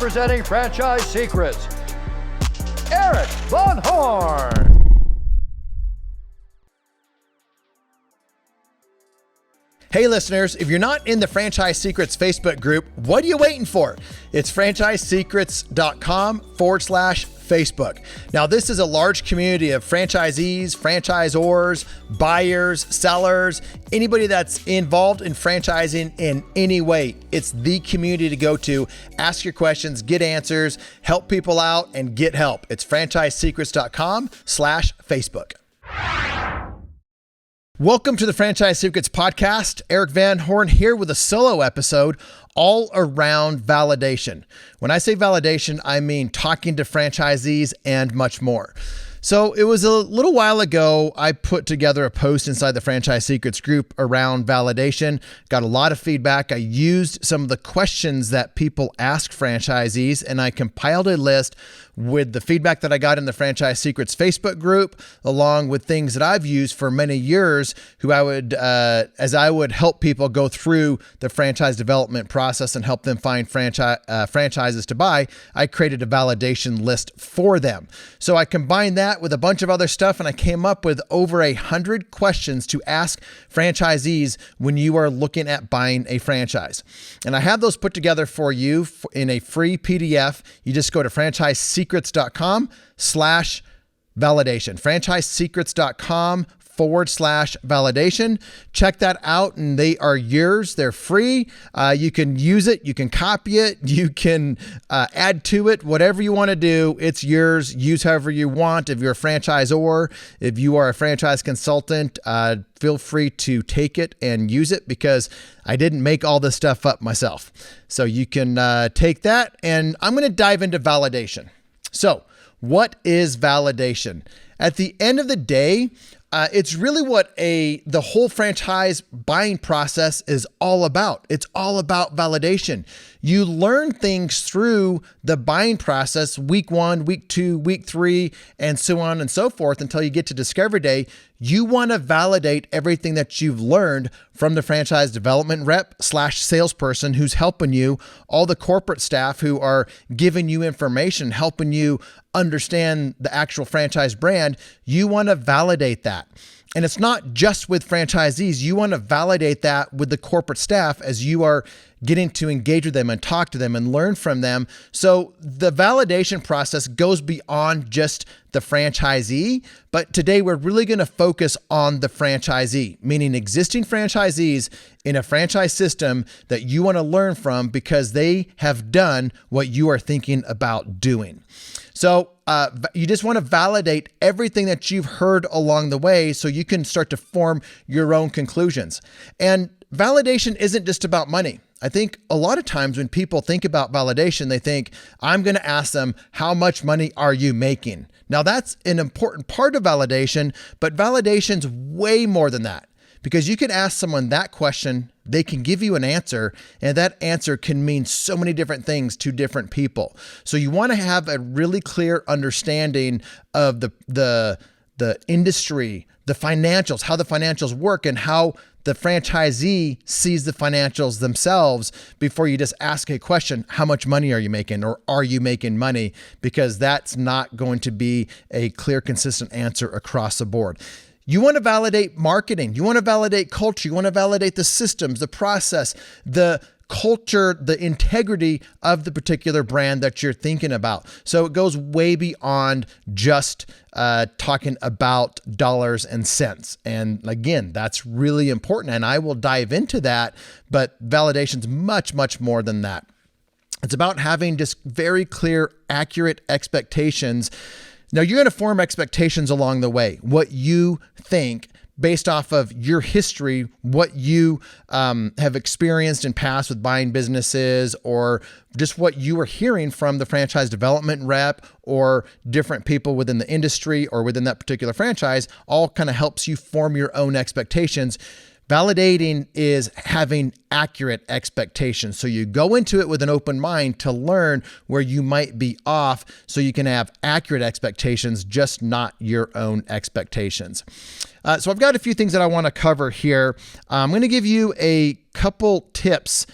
representing Franchise Secrets, Eric Von Horn. Hey listeners, if you're not in the Franchise Secrets Facebook group, what are you waiting for? It's franchisesecrets.com/Facebook. Now, this is a large community of franchisees, franchisors, buyers, sellers, anybody that's involved in franchising in any way. It's the community to go to, ask your questions, get answers, help people out, and get help. It's franchisesecrets.com/Facebook. Welcome to the Franchise Secrets Podcast. Eric Van Horn here with a solo episode all around validation. When I say validation, I mean talking to franchisees and much more. So it was a little while ago, I put together a post inside the Franchise Secrets group around validation, got a lot of feedback. I used some of the questions that people ask franchisees, and I compiled a list with the feedback that I got in the Franchise Secrets Facebook group, along with things that I've used for many years, as I would help people go through the franchise development process and help them find franchises to buy. I created a validation list for them. So I combined that with a bunch of other stuff, and I came up with over 100 questions to ask franchisees when you are looking at buying a franchise. And I have those put together for you in a free PDF. You just go to franchisesecrets.com/validation. franchisesecrets.com/validation. Check that out, and they are yours. They're free. You can use it. You can copy it. You can add to it. Whatever you want to do, it's yours. Use however you want. If you're a franchisor, if you are a franchise consultant, feel free to take it and use it, because I didn't make all this stuff up myself. So you can take that, and I'm going to dive into validation. So what is validation? At the end of the day, it's really what the whole franchise buying process is all about. It's all about validation. You learn things through the buying process, week 1, week 2, week 3, and so on and so forth until you get to discovery day. You want to validate everything that you've learned from the franchise development rep/salesperson who's helping you, all the corporate staff who are giving you information, helping you understand the actual franchise brand. You want to validate that. And it's not just with franchisees. You want to validate that with the corporate staff as you are getting to engage with them and talk to them and learn from them. So the validation process goes beyond just the franchisee, but today we're really going to focus on the franchisee, meaning existing franchisees in a franchise system that you want to learn from because they have done what you are thinking about doing. So you just want to validate everything that you've heard along the way so you can start to form your own conclusions. And validation isn't just about money. I think a lot of times when people think about validation, they think, I'm going to ask them, how much money are you making? Now that's an important part of validation, but validation's way more than that. Because you can ask someone that question, they can give you an answer, and that answer can mean so many different things to different people. So you want to have a really clear understanding of the industry, the financials, how the financials work, and how the franchisee sees the financials themselves before you just ask a question, how much money are you making, or are you making money? Because that's not going to be a clear, consistent answer across the board. You want to validate marketing. You want to validate culture. You want to validate the systems, the process, the culture, the integrity of the particular brand that you're thinking about. So it goes way beyond just talking about dollars and cents. And again, that's really important. And I will dive into that, but validation's much, much more than that. It's about having just very clear, accurate expectations. Now, you're going to form expectations along the way, what you think based off of your history, what you have experienced in past with buying businesses, or just what you are hearing from the franchise development rep or different people within the industry or within that particular franchise, all kind of helps you form your own expectations. Validating is having accurate expectations. So you go into it with an open mind to learn where you might be off so you can have accurate expectations, just not your own expectations. So I've got a few things that I want to cover here. I'm going to give you a couple tips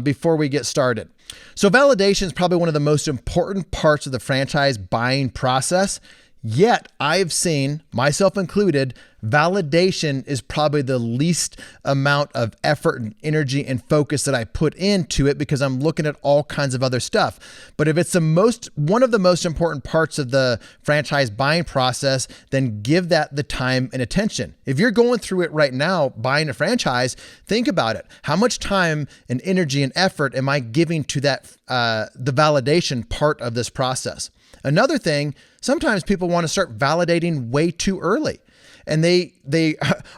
before we get started. So validation is probably one of the most important parts of the franchise buying process. Yet I've seen, myself included, validation is probably the least amount of effort and energy and focus that I put into it because I'm looking at all kinds of other stuff. But if it's one of the most important parts of the franchise buying process, then give that the time and attention. If you're going through it right now, buying a franchise, think about it. How much time and energy and effort am I giving to that, the validation part of this process? Another thing, sometimes people want to start validating way too early. And they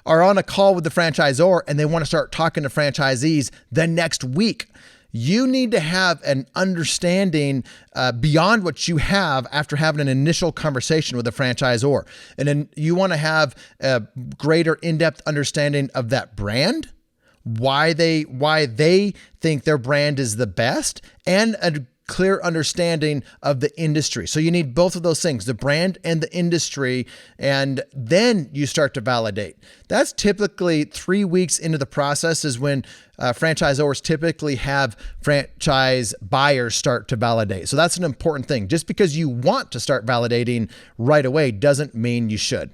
are on a call with the franchisor and they want to start talking to franchisees the next week. You need to have an understanding beyond what you have after having an initial conversation with a franchisor. And then you want to have a greater in-depth understanding of that brand, why they think their brand is the best, and a clear understanding of the industry. So you need both of those things, the brand and the industry, and then you start to validate. That's typically 3 weeks into the process is when franchisors typically have franchise buyers start to validate. So that's an important thing. Just because you want to start validating right away doesn't mean you should.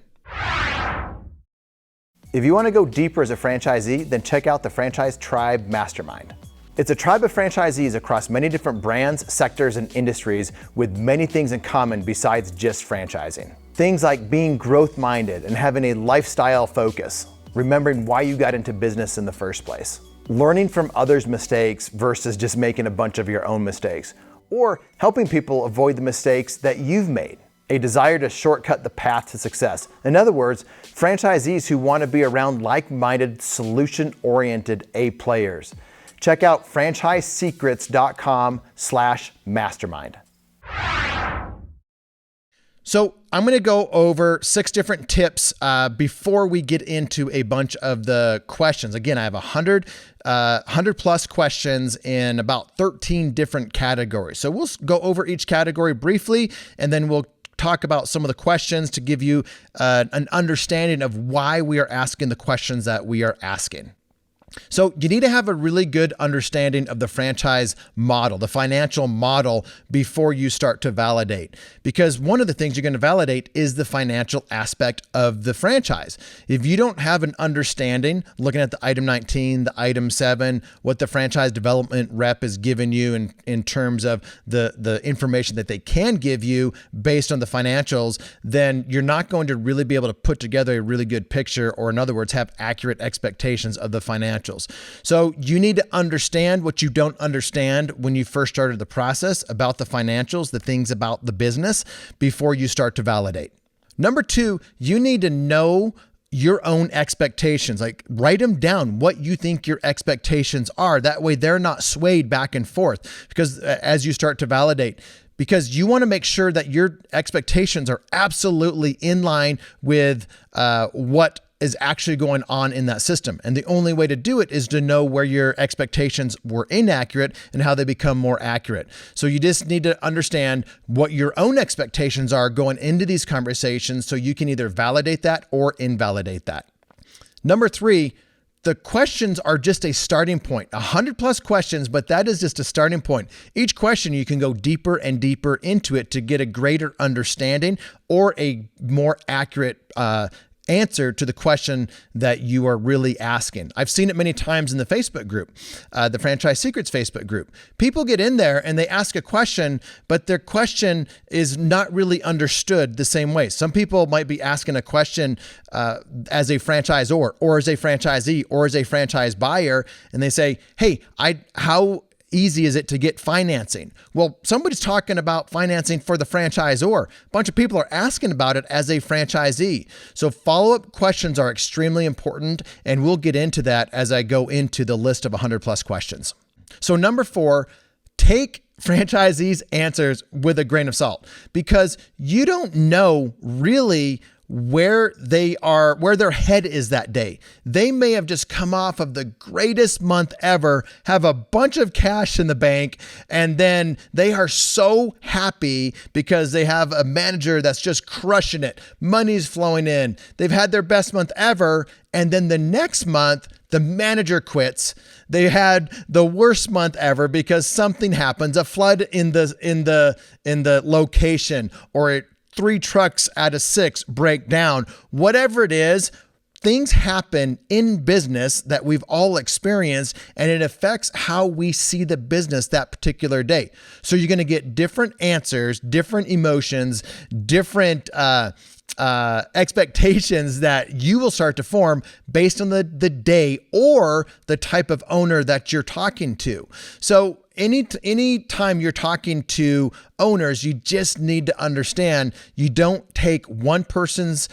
If you want to go deeper as a franchisee, then check out the Franchise Tribe Mastermind. It's a tribe of franchisees across many different brands, sectors, and industries with many things in common besides just franchising. Things like being growth-minded and having a lifestyle focus, remembering why you got into business in the first place, learning from others' mistakes versus just making a bunch of your own mistakes, or helping people avoid the mistakes that you've made, a desire to shortcut the path to success. In other words, franchisees who want to be around like-minded, solution-oriented A players. Check out franchisesecrets.com/mastermind. So I'm going to go over 6 different tips before we get into a bunch of the questions. Again, I have 100 plus questions in about 13 different categories. So we'll go over each category briefly, and then we'll talk about some of the questions to give you an understanding of why we are asking the questions that we are asking. So you need to have a really good understanding of the franchise model, the financial model, before you start to validate. Because one of the things you're going to validate is the financial aspect of the franchise. If you don't have an understanding, looking at the item 19, the item 7, what the franchise development rep is giving you in terms of the information that they can give you based on the financials, then you're not going to really be able to put together a really good picture, or in other words, have accurate expectations of the financials. So you need to understand what you don't understand when you first started the process about the financials, the things about the business, before you start to validate. Number 2, you need to know your own expectations. Like, write them down, what you think your expectations are. That way they're not swayed back and forth, because as you start to validate, because you want to make sure that your expectations are absolutely in line with what is actually going on in that system. And the only way to do it is to know where your expectations were inaccurate and how they become more accurate. So you just need to understand what your own expectations are going into these conversations so you can either validate that or invalidate that. Number 3, the questions are just a starting point. 100 plus questions, but that is just a starting point. Each question, you can go deeper and deeper into it to get a greater understanding or a more accurate answer to the question that you are really asking. I've seen it many times in the Facebook group, the Franchise Secrets Facebook group. People get in there and they ask a question, but their question is not really understood the same way. Some people might be asking a question as a franchisor or as a franchisee or as a franchise buyer, and they say, hey, how easy is it to get financing? Well, somebody's talking about financing for the franchisor. A bunch of people are asking about it as a franchisee. So follow-up questions are extremely important, and we'll get into that as I go into the list of 100 plus questions. So number 4, take franchisees' answers with a grain of salt, because you don't know really where they are, where their head is that day. They may have just come off of the greatest month ever, have a bunch of cash in the bank, and then they are so happy because they have a manager that's just crushing it. Money's flowing in. They've had their best month ever. And then the next month, The manager quits. They had the worst month ever because something happens, a flood in the location, or 3 trucks out of 6 break down. Whatever it is, things happen in business that we've all experienced, and it affects how we see the business that particular day. So you're going to get different answers, different emotions, different expectations that you will start to form based on the day or the type of owner that you're talking to. So any time you're talking to owners, you just need to understand you don't take one person's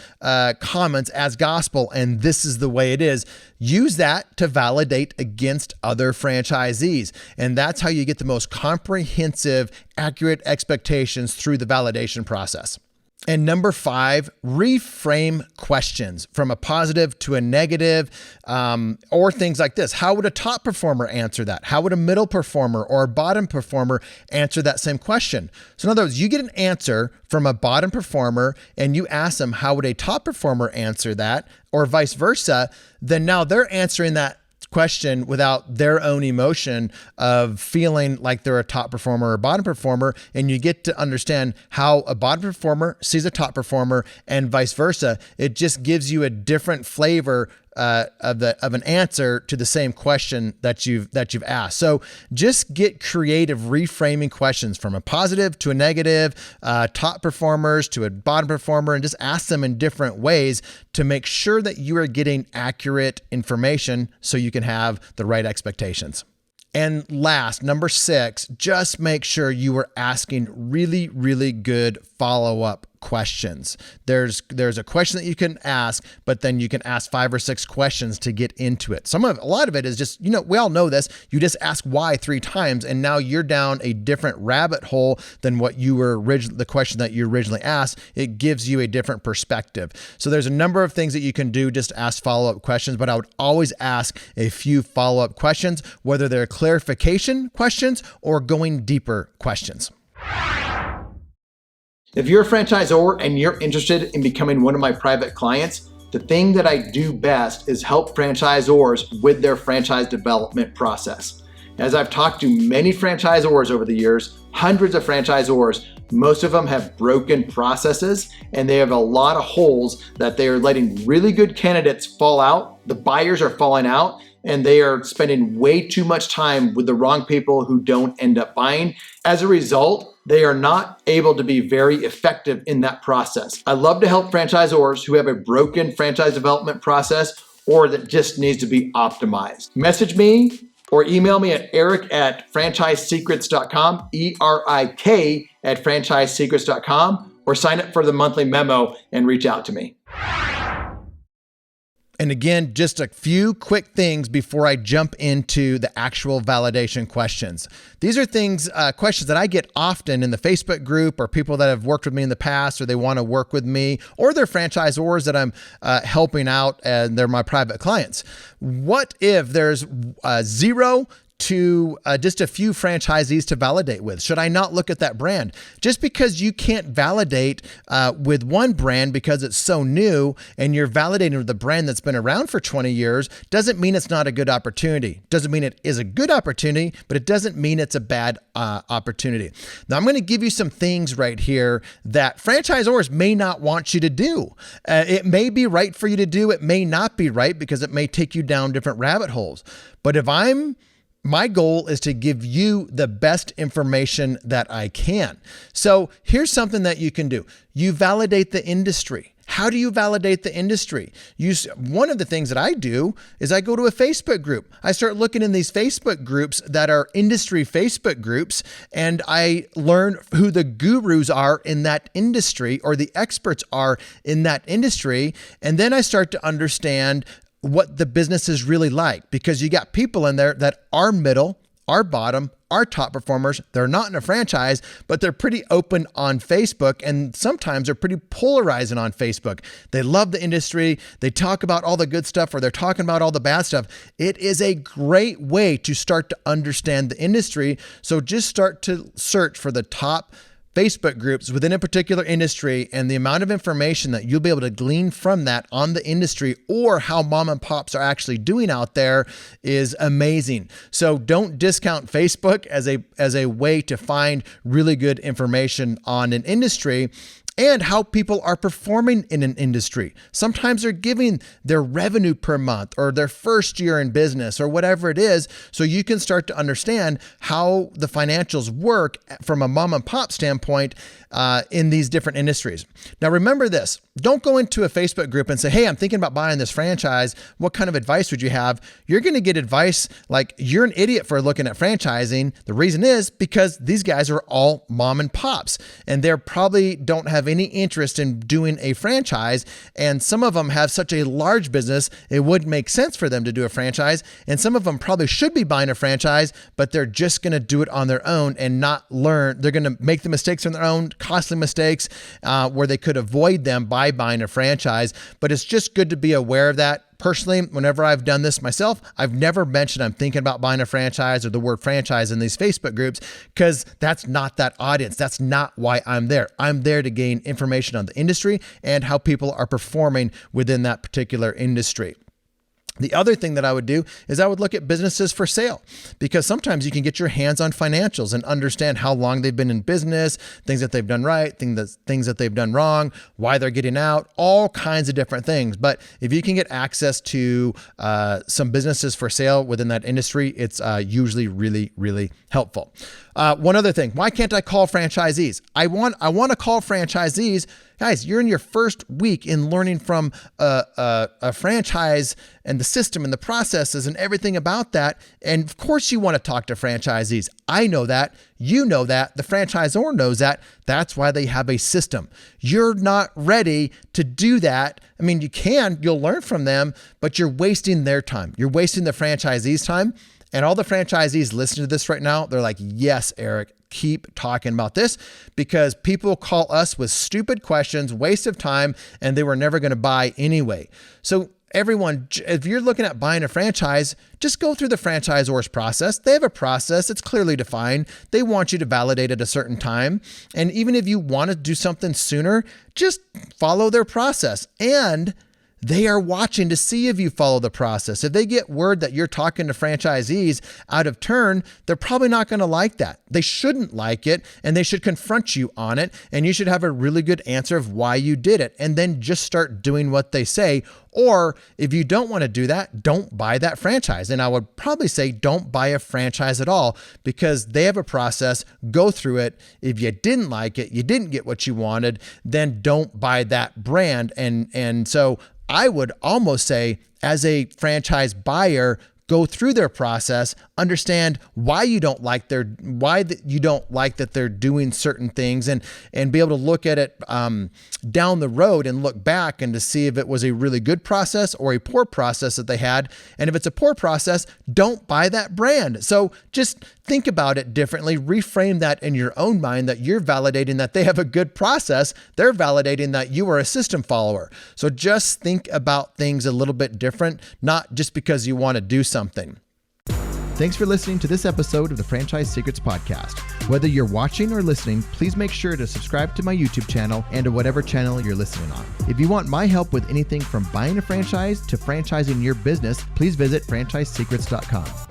comments as gospel and this is the way it is. Use that to validate against other franchisees. And that's how you get the most comprehensive, accurate expectations through the validation process. And number 5, reframe questions from a positive to a negative, or things like this. How would a top performer answer that? How would a middle performer or a bottom performer answer that same question? So in other words, you get an answer from a bottom performer and you ask them, how would a top performer answer that? Or vice versa. Then now they're answering that question without their own emotion of feeling like they're a top performer or bottom performer, and you get to understand how a bottom performer sees a top performer and vice versa. It just gives you a different flavor of an answer to the same question that you've asked. So just get creative reframing questions from a positive to a negative, top performers to a bottom performer, and just ask them in different ways to make sure that you are getting accurate information so you can have the right expectations. And last, number 6, just make sure you are asking really, really good follow-up questions. There's a question that you can ask, but then you can ask 5 or 6 questions to get into it. A lot of it is just, we all know this. You just ask why 3 times, and now you're down a different rabbit hole than what you were the question that you originally asked. It gives you a different perspective. So there's a number of things that you can do just to ask follow-up questions, but I would always ask a few follow-up questions, whether they're clarification questions or going deeper questions. If you're a franchisor and you're interested in becoming one of my private clients, the thing that I do best is help franchisors with their franchise development process. As I've talked to many franchisors over the years, hundreds of franchisors, most of them have broken processes and they have a lot of holes that they are letting really good candidates fall out. The buyers are falling out and they are spending way too much time with the wrong people who don't end up buying. As a result, they are not able to be very effective in that process. I love to help franchisors who have a broken franchise development process or that just needs to be optimized. Message me or email me at eric@franchisesecrets.com, ERIK@franchisesecrets.com, or sign up for the monthly memo and reach out to me. And again, just a few quick things before I jump into the actual validation questions. These are questions that I get often in the Facebook group, or people that have worked with me in the past, or they want to work with me, or they're franchisors that I'm helping out and they're my private clients. What if there's 0 to just a few franchisees to validate with? Should I not look at that brand? Just because you can't validate with one brand because it's so new and you're validating with a brand that's been around for 20 years doesn't mean it's not a good opportunity. Doesn't mean it is a good opportunity, but it doesn't mean it's a bad opportunity. Now I'm going to give you some things right here that franchisors may not want you to do. It may be right for you to do. It may not be right because it may take you down different rabbit holes. But my goal is to give you the best information that I can. So here's something that you can do. You validate the industry. How do you validate the industry? One of the things that I do is I go to a Facebook group. I start looking in these Facebook groups that are industry Facebook groups, and I learn who the gurus are in that industry or the experts are in that industry. And then I start to understand what the business is really like, because you got people in there that are middle, are bottom, are top performers. They're not in a franchise, but they're pretty open on Facebook, and sometimes they're pretty polarizing on Facebook. They love the industry. They talk about all the good stuff, or they're talking about all the bad stuff. It is a great way to start to understand the industry. So just start to search for the top Facebook groups within a particular industry, and the amount of information that you'll be able to glean from that on the industry or how mom and pops are actually doing out there is amazing. So don't discount Facebook as a way to find really good information on an industry and how people are performing in an industry. Sometimes they're giving their revenue per month or their first year in business or whatever it is, so you can start to understand how the financials work from a mom and pop standpoint in these different industries. Now, remember this. Don't go into a Facebook group and say, hey, I'm thinking about buying this franchise. What kind of advice would you have? You're going to get advice like you're an idiot for looking at franchising. The reason is because these guys are all mom and pops, and they probably don't have any interest in doing a franchise. And some of them have such a large business, it wouldn't make sense for them to do a franchise. And some of them probably should be buying a franchise, but they're just going to do it on their own and not learn. They're going to make the mistakes on their own, costly mistakes where they could avoid them by buying a franchise. But it's just good to be aware of that. Personally, whenever I've done this myself, I've never mentioned I'm thinking about buying a franchise or the word franchise in these Facebook groups, because that's not that audience. That's not why I'm there. I'm there to gain information on the industry and how people are performing within that particular industry. The other thing that I would do is I would look at businesses for sale, because sometimes you can get your hands on financials and understand how long they've been in business, things that they've done right, things that they've done wrong, why they're getting out, all kinds of different things. But if you can get access to some businesses for sale within that industry, it's usually really, really helpful. One other thing, why can't I call franchisees? I want to call franchisees. Guys, you're in your first week in learning from a franchise and the system and the processes and everything about that. And of course you want to talk to franchisees. I know that. You know that. The franchisor knows that. That's why they have a system. You're not ready to do that. I mean, you'll learn from them, but you're wasting their time. You're wasting the franchisees' time. And all the franchisees listening to this right now, they're like, yes, Eric, keep talking about this, because people call us with stupid questions, waste of time, and they were never going to buy anyway. So everyone, if you're looking at buying a franchise, just go through the franchisor's process. They have a process. It's clearly defined. They want you to validate at a certain time. And even if you want to do something sooner, just follow their process. And they are watching to see if you follow the process. If they get word that you're talking to franchisees out of turn, they're probably not going to like that. They shouldn't like it, and they should confront you on it, and you should have a really good answer of why you did it, and then just start doing what they say. Or if you don't want to do that, don't buy that franchise. And I would probably say don't buy a franchise at all, because they have a process. Go through it. If you didn't like it, you didn't get what you wanted, then don't buy that brand. And so I would almost say, as a franchise buyer, go through their process, understand why you don't like that they're doing certain things, and be able to look at it down the road and look back and to see if it was a really good process or a poor process that they had. And if it's a poor process, don't buy that brand. So just think about it differently, reframe that in your own mind, that you're validating that they have a good process. They're validating that you are a system follower. So just think about things a little bit different, not just because you want to do something. Thanks for listening to this episode of the Franchise Secrets Podcast. Whether you're watching or listening, please make sure to subscribe to my YouTube channel and to whatever channel you're listening on. If you want my help with anything from buying a franchise to franchising your business, please visit franchisesecrets.com.